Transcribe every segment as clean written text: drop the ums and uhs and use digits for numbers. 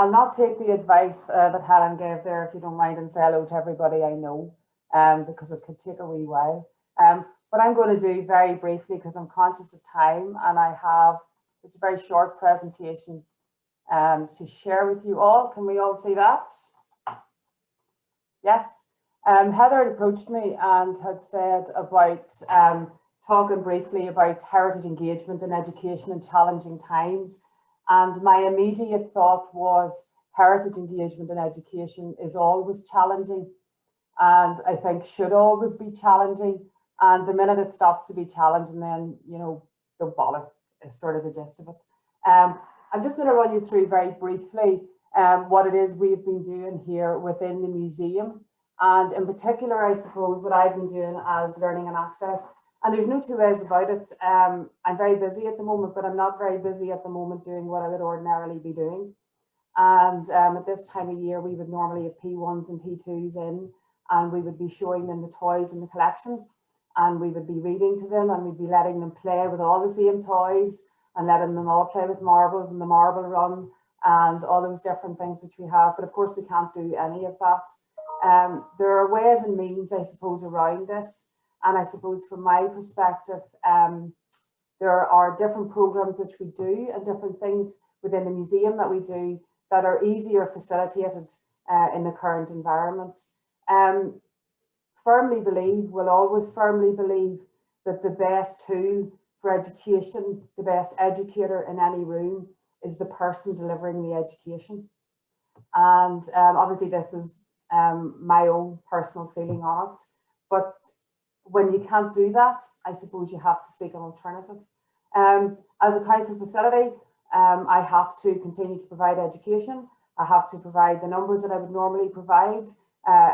I'll not take the advice that Helen gave there, if you don't mind, and say hello to everybody I know, because it could take a wee while. What I'm going to do very briefly, because I'm conscious of time, and it's a very short presentation to share with you all. Can we all see that? Yes. Heather had approached me and had said about talking briefly about heritage engagement in education in challenging times. And my immediate thought was heritage engagement in education is always challenging, and I think should always be challenging. And the minute it stops to be challenging, then, you know, don't bother, is sort of the gist of it. I'm just going to run you through very briefly what it is we've been doing here within the museum. And in particular, I suppose, what I've been doing as Learning and Access. And there's no two ways about it. I'm very busy at the moment, but I'm not very busy at the moment doing what I would ordinarily be doing. And at this time of year, we would normally have P1s and P2s in, and we would be showing them the toys in the collection, and we would be reading to them, and we'd be letting them play with all the same toys, and letting them all play with marbles and the marble run and all those different things which we have. But of course, we can't do any of that. There are ways and means, I suppose, around this. And I suppose from my perspective, there are different programs which we do and different things within the museum that we do that are easier facilitated in the current environment. Will always firmly believe that the best tool for education, the best educator in any room is the person delivering the education. And obviously this is my own personal feeling on it. But when you can't do that, I suppose you have to seek an alternative. As a council facility, I have to continue to provide education. I have to provide the numbers that I would normally provide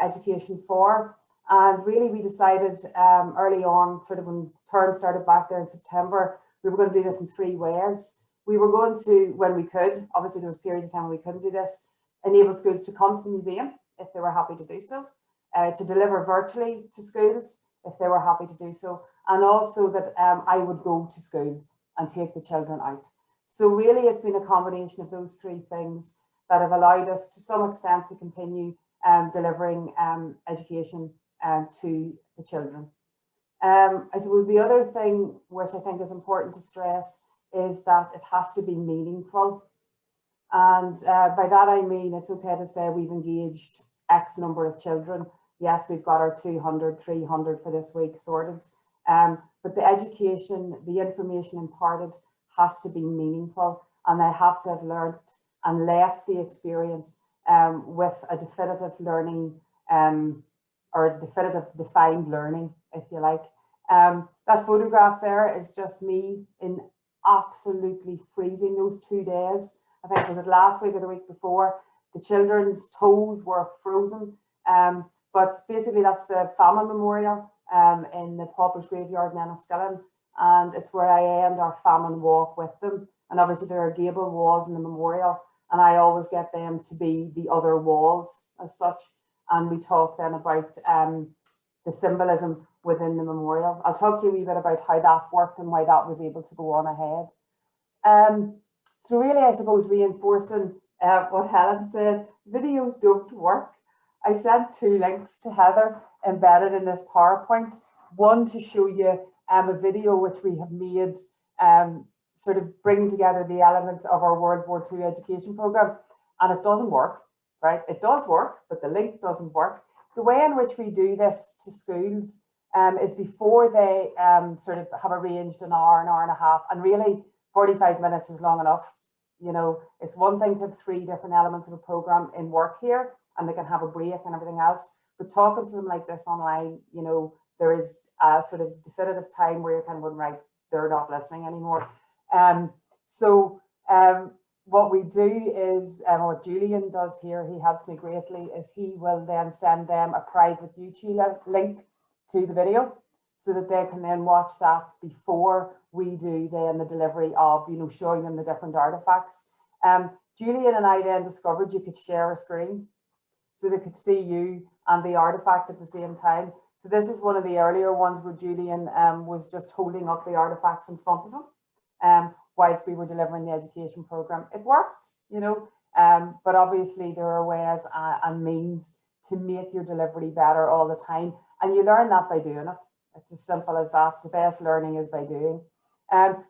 education for. And really we decided early on, sort of when term started back there in September, we were going to do this in 3 ways. We were going to, when we could, obviously there was periods of time when we couldn't do this, enable schools to come to the museum if they were happy to do so, to deliver virtually to schools if they were happy to do so, and also that I would go to schools and take the children out. So really it's been a combination of those 3 things that have allowed us to some extent to continue delivering education to the children. I suppose the other thing which I think is important to stress is that it has to be meaningful. And by that I mean it's okay to say we've engaged X number of children. Yes, we've got our 200, 300 for this week sorted. But the education, the information imparted has to be meaningful, and they have to have learned and left the experience with a definitive learning or a definitive defined learning, if you like. That photograph there is just me in absolutely freezing those 2 days. I think was it last week or the week before. The children's toes were frozen. But basically that's the famine memorial in the Paupers Graveyard in Enniskillen, and it's where I end our famine walk with them. And obviously there are gable walls in the memorial, and I always get them to be the other walls as such. And we talk then about the symbolism within the memorial. I'll talk to you a wee bit about how that worked and why that was able to go on ahead. So really, I suppose, reinforcing what Helen said, videos don't work. I sent 2 links to Heather embedded in this PowerPoint. One to show you a video which we have made, sort of bringing together the elements of our World War II education programme. And it doesn't work, right? It does work, but the link doesn't work. The way in which we do this to schools is before they sort of have arranged an hour and a half, and really 45 minutes is long enough. You know, it's one thing to have 3 different elements of a programme in work here, and they can have a break and everything else. But talking to them like this online, you know, there is a sort of definitive time where you're kind of going, right, they're not listening anymore. What we do is, what Julian does here, he helps me greatly, is he will then send them a private YouTube link to the video so that they can then watch that before we do then the delivery of, you know, showing them the different artifacts. Julian and I then discovered you could share a screen so they could see you and the artifact at the same time. So this is one of the earlier ones where Julian was just holding up the artifacts in front of him whilst we were delivering the education programme. It worked, you know, But obviously there are ways and means to make your delivery better all the time. And you learn that by doing it. It's as simple as that. The best learning is by doing.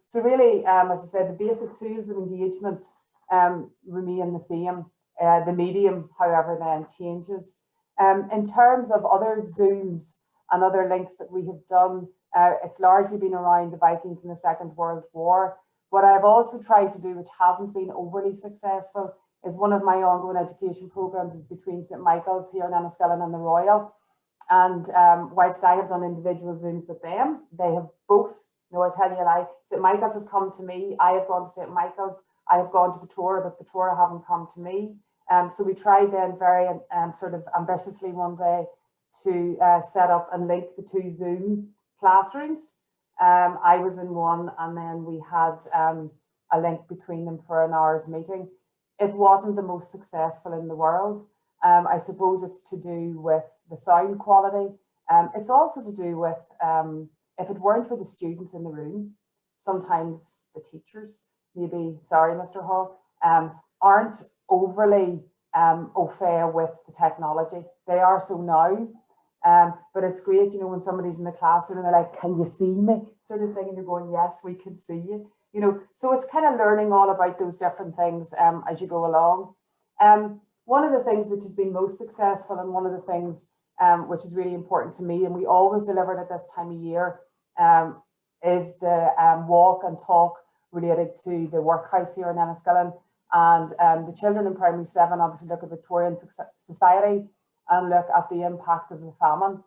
So really, as I said, the basic tools of engagement remain the same. The medium, however, then changes. In terms of other Zooms and other links that we have done, it's largely been around the Vikings in the Second World War. What I've also tried to do, which hasn't been overly successful, is one of my ongoing education programs is between St Michael's here in Enniskillen and the Royal. And whilst I have done individual Zooms with them, they have both, no, I tell you a lie, St Michael's have come to me, I have gone to St Michael's, I have gone to Batoura, but Batoura haven't come to me. So we tried then very sort of ambitiously one day to set up and link the two Zoom classrooms. I was in one, and then we had a link between them for an hour's meeting. It wasn't the most successful in the world. I suppose it's to do with the sound quality. It's also to do with, if it weren't for the students in the room, sometimes the teachers, maybe, sorry, Mr. Hall, aren't overly au fait with the technology. They are so now. But it's great, you know, when somebody's in the classroom and they're like, can you see me? Sort of thing, and you're going, yes, we can see you. You know, so it's kind of learning all about those different things as you go along. One of the things which has been most successful, and one of the things which is really important to me, and we always deliver it at this time of year, is the walk and talk related to the workhouse here in Enniskillen. And the children in primary 7 obviously look at Victorian society and look at the impact of the famine.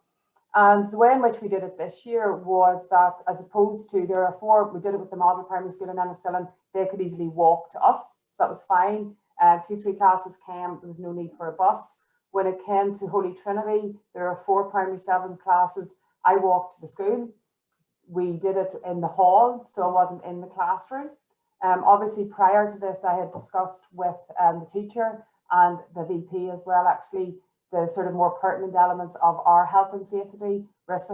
And the way in which we did it this year was that, as opposed to, there are 4, we did it with the model primary school in Enniskillen, they could easily walk to us, so that was fine. 2-3 classes came, there was no need for a bus. When it came to Holy Trinity, there are 4 primary 7 classes. I walked to the school. We did it in the hall, so I wasn't in the classroom. Obviously, prior to this, I had discussed with the teacher and the VP as well, actually, the sort of more pertinent elements of our health and safety, risk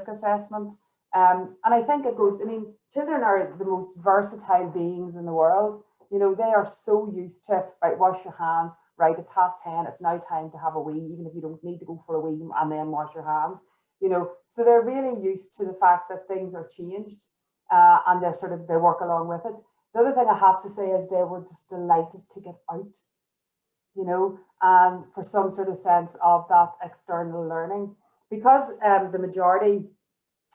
assessment. And I think it goes, I mean, children are the most versatile beings in the world. You know, they are so used to, right, wash your hands, right, it's 10:30, it's now time to have a wee, even if you don't need to go for a wee and then wash your hands, you know. So they're really used to the fact that things are changed and they're sort of, they work along with it. The other thing I have to say is they were just delighted to get out, you know, and for some sort of sense of that external learning. Because the majority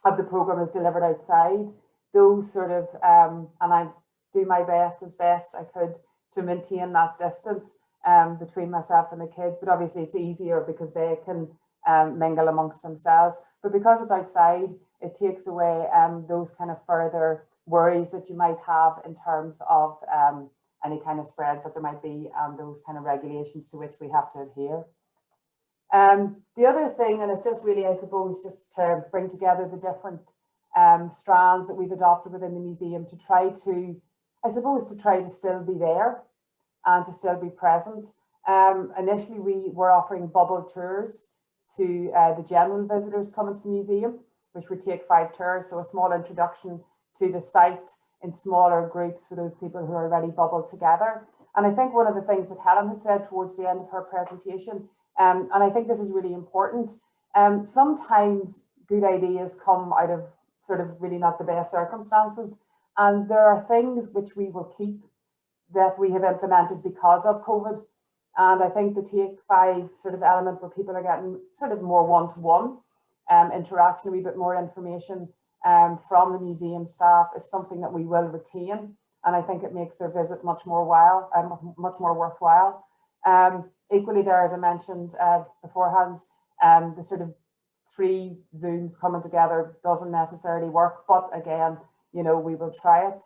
of the programme is delivered outside, those sort of, and I do my best as best I could to maintain that distance between myself and the kids, but obviously it's easier because they can mingle amongst themselves. But because it's outside, it takes away those kind of further worries that you might have in terms of any kind of spread that there might be and those kind of regulations to which we have to adhere. The other thing, and it's just really, I suppose, just to bring together the different strands that we've adopted within the museum to try to, I suppose, to try to still be there and to still be present. Initially, we were offering bubble tours to the general visitors coming to the museum, which would take 5 tours, so a small introduction to the site in smaller groups for those people who are already bubbled together. And I think one of the things that Helen had said towards the end of her presentation, and I think this is really important, sometimes good ideas come out of sort of really not the best circumstances. And there are things which we will keep that we have implemented because of COVID. And I think the Take 5 sort of element where people are getting sort of more one-to-one interaction, a wee bit more information from the museum staff is something that we will retain, and I think it makes their visit much more worthwhile. Equally, there, as I mentioned beforehand, the sort of free Zooms coming together doesn't necessarily work, but again, you know, we will try it.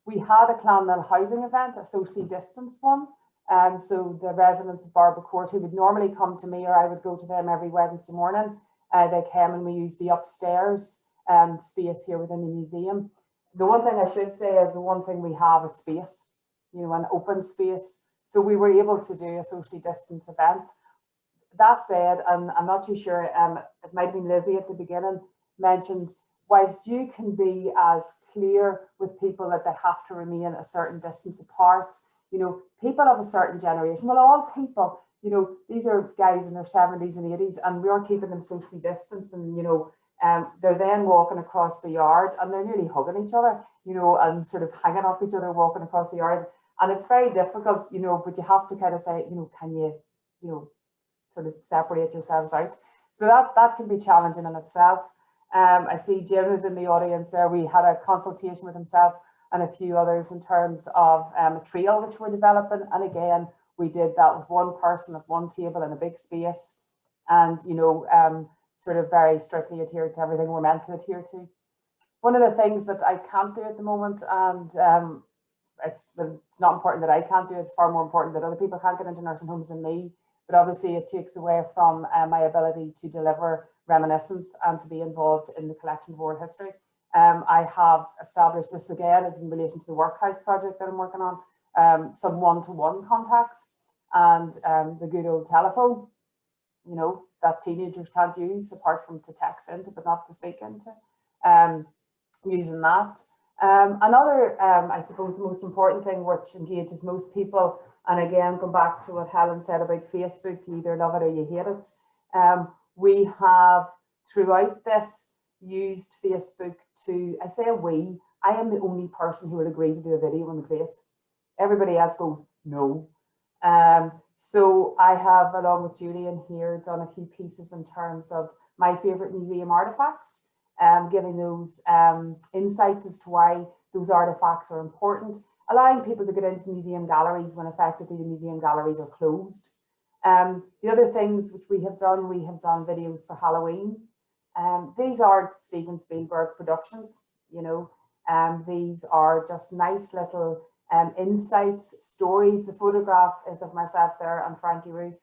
We had a Clonmel housing event, a socially distanced one. So the residents of Barbacourt who would normally come to me, or I would go to them every Wednesday morning, they came and we used the upstairs space here within the museum. The one thing I should say is the one thing we have is space, you know, an open space. So we were able to do a socially distanced event. That said, and I'm not too sure, it might have been Lizzie at the beginning mentioned, whilst you can be as clear with people that they have to remain a certain distance apart, you know, people of a certain generation, well, all people, you know, these are guys in their 70s and 80s, and we are keeping them socially distanced, and, you know, they're then walking across the yard and they're nearly hugging each other, you know, and sort of hanging off each other walking across the yard. And it's very difficult, you know, but you have to kind of say, you know, can you, you know, sort of separate yourselves out. So that can be challenging in itself. I see Jim is in the audience there. We had a consultation with himself and a few others in terms of a trail which we're developing. And again, we did that with one person at one table in a big space, and, you know, sort of very strictly adhere to everything we're meant to adhere to. One of the things that I can't do at the moment, and it's not important that I can't do it, it's far more important that other people can't get into nursing homes than me, but obviously it takes away from my ability to deliver reminiscence and to be involved in the collection of oral history. I have established, this again is in relation to the workhouse project that I'm working on, some one-to-one contacts, and the good old telephone, you know, that teenagers can't use apart from to text into, but not to speak into, using that. Another, I suppose, the most important thing which engages most people, and again, go back to what Helen said about Facebook, you either love it or you hate it. We have, throughout this, used Facebook to, I say we, I am the only person who will agree to do a video in the place. Everybody else goes, no. So I have, along with Julian here, done a few pieces in terms of my favourite museum artefacts, giving those insights as to why those artefacts are important, allowing people to get into museum galleries when effectively the museum galleries are closed. The other things which we have done videos for Halloween. These are Steven Spielberg productions, you know, these are just nice little insights, stories. The photograph is of myself there and Frankie Ruth,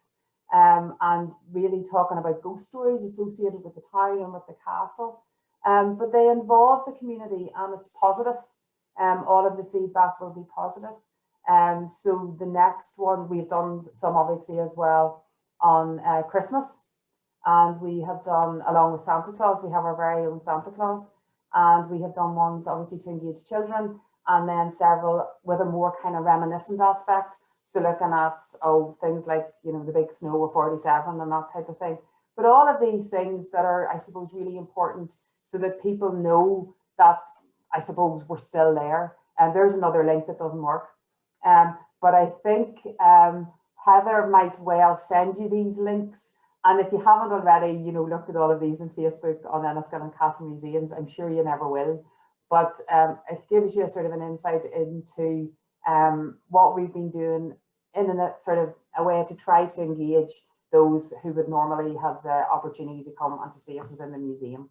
and really talking about ghost stories associated with the town and with the castle. But they involve the community and it's positive. All of the feedback will be positive. So the next one, we've done some obviously as well on Christmas, and we have done, along with Santa Claus, we have our very own Santa Claus, and we have done ones obviously to engage children, and then several with a more kind of reminiscent aspect. So looking at, things like, you know, the big snow of 47 and that type of thing. But all of these things that are, I suppose, really important so that people know that, I suppose, we're still there. And there's another link that doesn't work. But I think Heather might well send you these links. And if you haven't already, you know, looked at all of these on Facebook on Enniskillen and Catholic Museums, I'm sure you never will. But it gives you a sort of an insight into what we've been doing in a sort of a way to try to engage those who would normally have the opportunity to come and to see us within the museum.